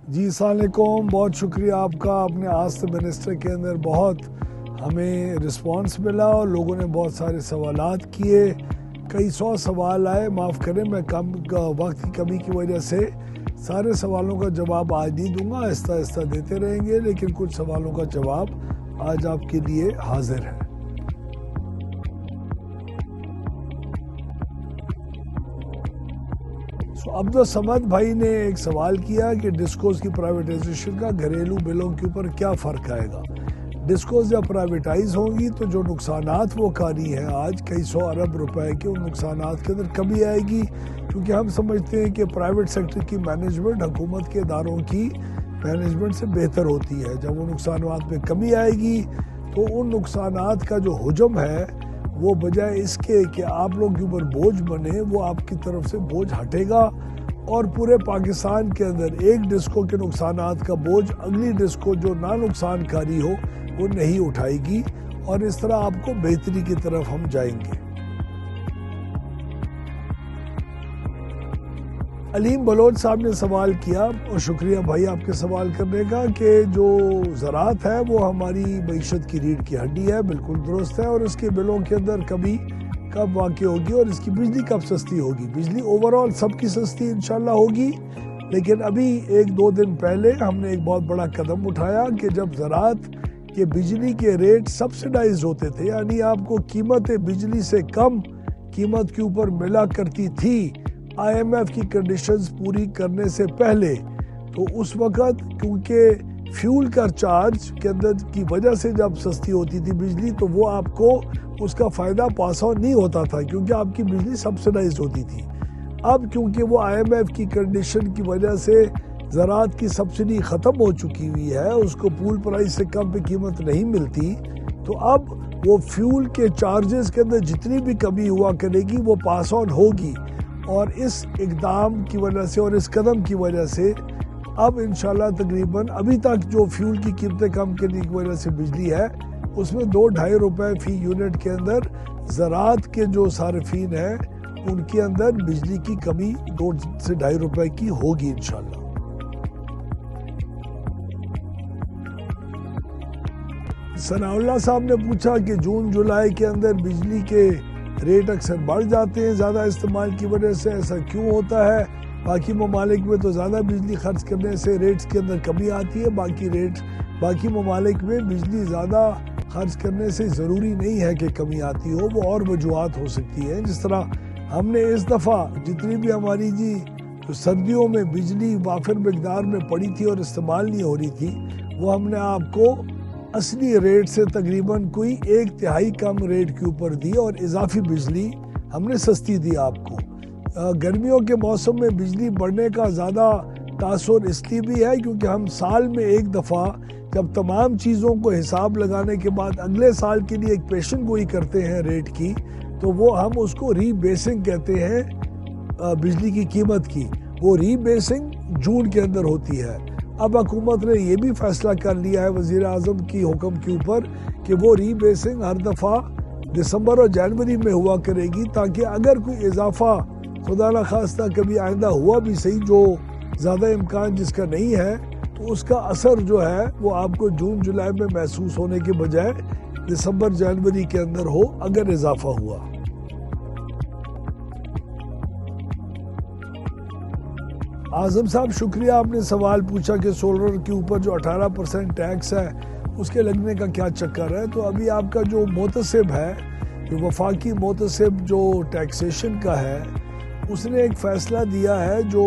جی السلام علیکم، بہت شکریہ آپ کا. آپ نے آسک منسٹر کے اندر بہت ہمیں رسپانس ملا اور لوگوں نے بہت سارے سوالات کیے. کئی سو سوال آئے. معاف کریں، میں وقت کی کمی کی وجہ سے سارے سوالوں کا جواب آج نہیں دوں گا، آہستہ آہستہ دیتے رہیں گے، لیکن کچھ سوالوں کا جواب آج آپ کے لیے حاضر ہے. عبدالصمد بھائی نے ایک سوال کیا کہ ڈسکوز کی پرائیویٹائزیشن کا گھریلو بلوں کے اوپر کیا فرق آئے گا. ڈسکوز جب پرائیویٹائز ہوں گی تو جو نقصانات وہ کاری ہیں آج کئی سو ارب روپے کے، ان نقصانات کے اندر کمی آئے گی، کیونکہ ہم سمجھتے ہیں کہ پرائیویٹ سیکٹر کی مینجمنٹ حکومت کے اداروں کی مینجمنٹ سے بہتر ہوتی ہے. جب وہ نقصانات میں کمی آئے گی تو ان نقصانات کا جو حجم ہے وہ بجائے اس کے کہ آپ لوگ کے اوپر بوجھ بنے، وہ آپ کی طرف سے بوجھ ہٹے گا اور پورے پاکستان کے اندر ایک ڈسکو کے نقصانات کا بوجھ اگلی ڈسکو جو نا نقصان کاری ہو وہ نہیں اٹھائے گی، اور اس طرح آپ کو بہتری کی طرف ہم جائیں گے. علیم بلوچ صاحب نے سوال کیا، اور شکریہ بھائی آپ کے سوال کرنے کا، کہ جو زراعت ہے وہ ہماری معیشت کی ریڑھ کی ہڈی ہے. بالکل درست ہے، اور اس کے بلوں کے اندر کبھی کب واقع ہوگی اور اس کی بجلی کب سستی ہوگی. بجلی اوورآل سب کی سستی انشاءاللہ ہوگی، لیکن ابھی ایک دو دن پہلے ہم نے ایک بہت بڑا قدم اٹھایا کہ جب زراعت کے بجلی کے ریٹ سبسیڈائز ہوتے تھے، یعنی آپ کو قیمت بجلی سے کم قیمت کے اوپر ملا کرتی تھی آئی ایم ایف کی کنڈیشنز پوری کرنے سے پہلے، تو اس وقت کیونکہ فیول کا چارج کے اندر کی وجہ سے جب سستی ہوتی تھی بجلی تو وہ آپ کو اس کا فائدہ پاس آن نہیں ہوتا تھا، کیونکہ آپ کی بجلی سبسیڈائز ہوتی تھی. اب کیونکہ وہ آئی ایم ایف کی کنڈیشن کی وجہ سے زراعت کی سبسڈی ختم ہو چکی ہوئی ہے، اس کو پول پرائز سے کم پہ قیمت نہیں ملتی، تو اب وہ فیول کے چارجز کے اندر جتنی بھی کمی ہوا کرے گی وہ پاس آن ہوگی. اور اس اقدام کی وجہ سے اور اس قدم کی وجہ سے اب انشاءاللہ تقریباً ابھی تک جو فیول کی قیمتیں کم کرنے کی وجہ سے بجلی ہے اس میں 2-2.5 روپے فی یونٹ کے اندر زراعت کے جو صارفین ہیں ان کے اندر بجلی کی کمی 2 سے 2.5 روپے کی ہوگی انشاءاللہ. ثناء اللہ صاحب نے پوچھا کہ جون جولائی کے اندر بجلی کے ریٹ اکثر بڑھ جاتے ہیں زیادہ استعمال کی وجہ سے، ایسا کیوں ہوتا ہے؟ باقی ممالک میں تو زیادہ بجلی خرچ کرنے سے ریٹس کے اندر کمی آتی ہے، باقی ممالک میں بجلی زیادہ خرچ کرنے سے ضروری نہیں ہے کہ کمی آتی ہو، وہ اور وجوہات ہو سکتی ہیں. جس طرح ہم نے اس دفعہ جتنی بھی ہماری سردیوں میں بجلی وافر مقدار میں پڑی تھی اور استعمال نہیں ہو رہی تھی، وہ ہم نے آپ کو اصلی ریٹ سے تقریباً کوئی 1/3 کم ریٹ کے اوپر دی، اور اضافی بجلی ہم نے سستی دی آپ کو. گرمیوں کے موسم میں بجلی بڑھنے کا زیادہ تاثر اس لیے بھی ہے کیونکہ ہم سال میں ایک دفعہ جب تمام چیزوں کو حساب لگانے کے بعد اگلے سال کے لیے ایک پیشن گوئی کرتے ہیں ریٹ کی، تو وہ ہم اس کو ری بیسنگ کہتے ہیں بجلی کی قیمت کی. وہ ری بیسنگ جون کے اندر ہوتی ہے. اب حکومت نے یہ بھی فیصلہ کر لیا ہے وزیر اعظم کی حکم کے اوپر کہ وہ ری بیسنگ ہر دفعہ دسمبر اور جنوری میں ہوا کرے گی، تاکہ اگر کوئی اضافہ خدا نخواستہ کبھی آئندہ ہوا بھی صحیح، جو زیادہ امکان جس کا نہیں ہے، تو اس کا اثر جو ہے وہ آپ کو جون جولائی میں محسوس ہونے کے بجائے دسمبر جنوری کے اندر ہو اگر اضافہ ہوا. اعظم صاحب شکریہ، آپ نے سوال پوچھا کہ سولر کے اوپر جو 18% ٹیکس ہے اس کے لگنے کا کیا چکر ہے. تو ابھی آپ کا جو محتسب ہے، جو وفاقی محتسب جو ٹیکسیشن کا ہے، اس نے ایک فیصلہ دیا ہے جو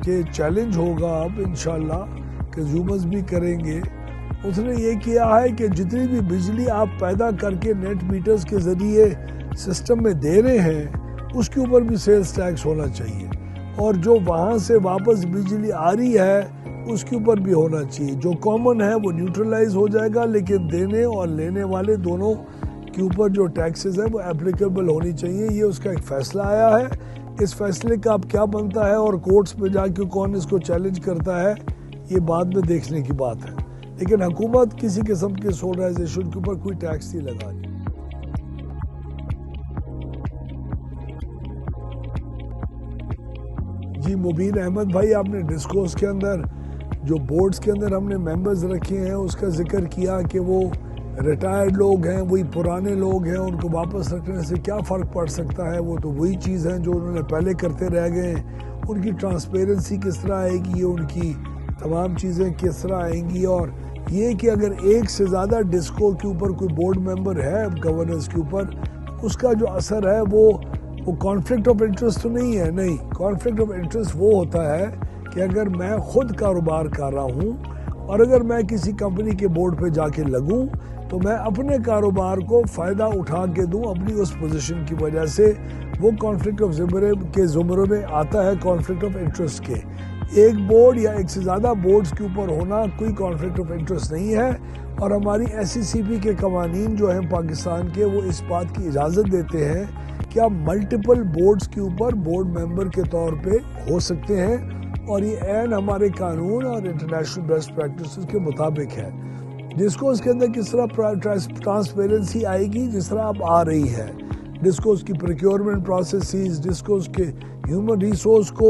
کہ چیلنج ہوگا اب انشاءاللہ، کنزیومرز بھی کریں گے. اس نے یہ کیا ہے کہ جتنی بھی بجلی آپ پیدا کر کے نیٹ میٹرز کے ذریعے سسٹم میں دے رہے ہیں اس کے اوپر بھی سیلز ٹیکس ہونا چاہیے، اور جو وہاں سے واپس بجلی آ رہی ہے اس کے اوپر بھی ہونا چاہیے. جو کامن ہے وہ نیوٹرلائز ہو جائے گا، لیکن دینے اور لینے والے دونوں کے اوپر جو ٹیکسز ہیں وہ اپلیکیبل ہونی چاہیے. یہ اس کا ایک فیصلہ آیا ہے. اس فیصلے کا اب کیا بنتا ہے اور کورٹس میں جا کے کون اس کو چیلنج کرتا ہے، یہ بعد میں دیکھنے کی بات ہے، لیکن حکومت کسی قسم کے سولرائزیشن کے اوپر کوئی ٹیکس نہیں لگا رہی. جی مبین احمد بھائی، آپ نے ڈسکورس کے اندر جو بورڈز کے اندر ہم نے ممبرز رکھے ہیں اس کا ذکر کیا کہ وہ ریٹائرڈ لوگ ہیں، وہی پرانے لوگ ہیں، ان کو واپس رکھنے سے کیا فرق پڑ سکتا ہے؟ وہ تو وہی چیز ہیں جو انہوں نے پہلے کرتے رہ گئے ہیں۔ ان کی ٹرانسپیرنسی کس طرح آئے گی، ان کی تمام چیزیں کس طرح آئیں گی، اور یہ کہ اگر ایک سے زیادہ ڈسکو کے اوپر کوئی بورڈ ممبر ہے گورننس کے اوپر، اس کا جو اثر ہے وہ کانفلکٹ آف انٹرسٹ تو نہیں ہے۔ نہیں، کانفلکٹ آف انٹرسٹ وہ ہوتا ہے کہ اگر میں خود کاروبار کر رہا ہوں اور اگر میں کسی کمپنی کے بورڈ پہ جا کے لگوں تو میں اپنے کاروبار کو فائدہ اٹھا کے دوں اپنی اس پوزیشن کی وجہ سے، وہ کانفلکٹ آف کے زمرے میں آتا ہے، کانفلکٹ آف انٹرسٹ کے۔ ایک بورڈ یا ایک سے زیادہ بورڈز کے اوپر ہونا کوئی کانفلکٹ آف انٹرسٹ نہیں ہے، اور ہماری SECB کے قوانین جو ہیں پاکستان کے وہ اس بات کی اجازت دیتے ہیں کہ آپ ملٹیپل بورڈز کے اوپر بورڈ ممبر کے طور پہ ہو سکتے ہیں، اور یہ عین ہمارے قانون اور انٹرنیشنل بیسٹ پریکٹسز کے مطابق ہے۔ جس کو اس کے اندر کس طرح ٹرانسپیرنسی آئے گی، جس طرح اب آ رہی ہے، جس کو اس کی پروکیورمنٹ پروسیسز، جس کو اس کے ہیومن ریسورس کو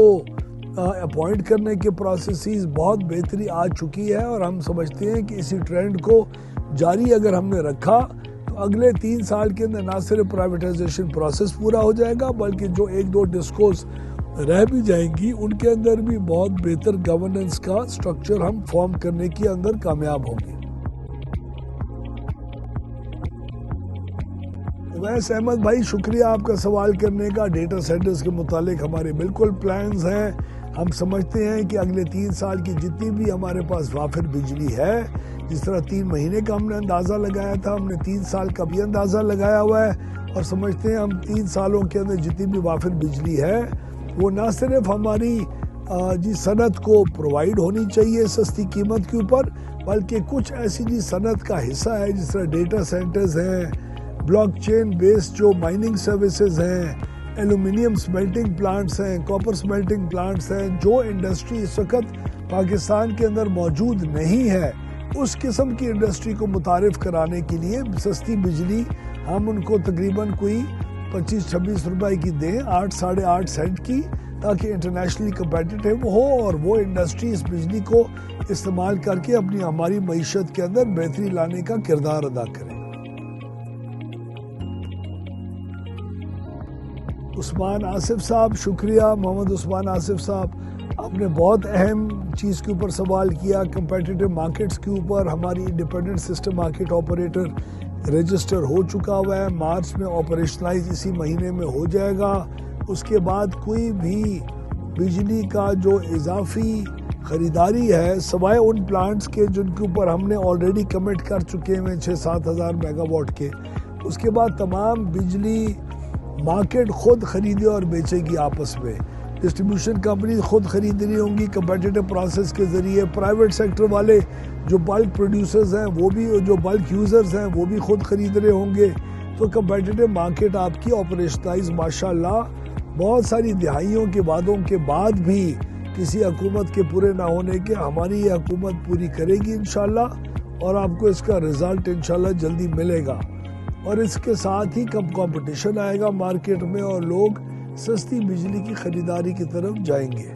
اپوائنٹ کرنے کے پروسیسز بہت بہتری آ چکی ہے، اور ہم سمجھتے ہیں کہ اسی ٹرینڈ کو جاری اگر ہم نے رکھا تو اگلے 3 سال کے اندر نہ صرف پرائیویٹائزیشن پروسیس پورا ہو جائے گا، بلکہ جو 1-2 ڈسکوز رہ بھی جائیں گی ان کے اندر بھی بہت بہتر گورننس کا سٹرکچر ہم فارم کرنے کے اندر کامیاب ہوں گے۔ ویس احمد بھائی، شکریہ آپ کا سوال کرنے کا۔ ڈیٹا سینٹرز کے متعلق ہمارے بالکل پلانز ہیں۔ ہم سمجھتے ہیں کہ اگلے 3 سال کی جتنی بھی ہمارے پاس وافر بجلی ہے، جس طرح 3 مہینے کا ہم نے اندازہ لگایا تھا، ہم نے 3 سال کا بھی اندازہ لگایا ہوا ہے، اور سمجھتے ہیں ہم 3 سالوں کے اندر جتنی بھی وافر بجلی ہے وہ نہ صرف ہماری صنعت کو پرووائڈ ہونی چاہیے سستی قیمت کے اوپر، بلکہ کچھ ایسی صنعت کا حصہ ہے جس طرح ڈیٹا سینٹرز ہیں، بلاک چین بیسڈ جو مائننگ سروسز ہیں، ایلومینیم سمیلٹنگ پلانٹس ہیں، کاپر سمیلٹنگ پلانٹس ہیں، جو انڈسٹری اس وقت پاکستان کے اندر موجود نہیں ہے، اس قسم کی انڈسٹری کو متعارف کرانے کے لیے سستی بجلی ہم ان کو تقریباً کوئی 25-26 روپے کی دیں، 8-8.5 سینٹ کی، تاکہ انٹرنیشنلی کمپیٹیٹیو ہو اور وہ انڈسٹری اس بجلی کو استعمال کر کے ہماری معیشت کے اندر بہتری لانے کا کردار ادا کرے۔ عثمان آصف صاحب، شکریہ محمد عثمان آصف صاحب، آپ نے بہت اہم چیز کے اوپر سوال کیا، کمپیٹیٹیو مارکیٹس کے اوپر۔ ہماری independent system market operator register ہو چکا ہوا ہے، مارچ میں آپریشنلائز اسی مہینے میں ہو جائے گا۔ اس کے بعد کوئی بھی بجلی کا جو اضافی خریداری ہے، سوائے ان پلانٹس کے جن کے اوپر ہم نے آلریڈی کمٹ کر چکے ہیں 6-7 ہزار میگا واٹ کے، اس کے بعد تمام بجلی مارکیٹ خود خریدے اور بیچے گی آپس میں۔ ڈسٹریبیوشن کمپنی خود خرید رہی ہوں گی کمپیٹیٹیو پروسیس کے ذریعے، پرائیویٹ سیکٹر والے جو بلک پروڈیوسرز ہیں وہ بھی، جو بلک یوزرز ہیں وہ بھی خود خرید رہے ہوں گے۔ تو کمپیٹیٹیو مارکیٹ آپ کی آپریشنلائز ماشاءاللہ بہت ساری دہائیوں کے وعدوں کے بعد بھی کسی حکومت کے پورے نہ ہونے کے ہماری یہ حکومت پوری کرے گی انشاءاللہ، اور آپ کو اس کا رزلٹ انشاءاللہ جلدی ملے گا۔ اور اس کے ساتھ ہی کم کمپٹیشن آئے گا مارکیٹ میں اور لوگ سستی بجلی کی خریداری کی طرف جائیں گے۔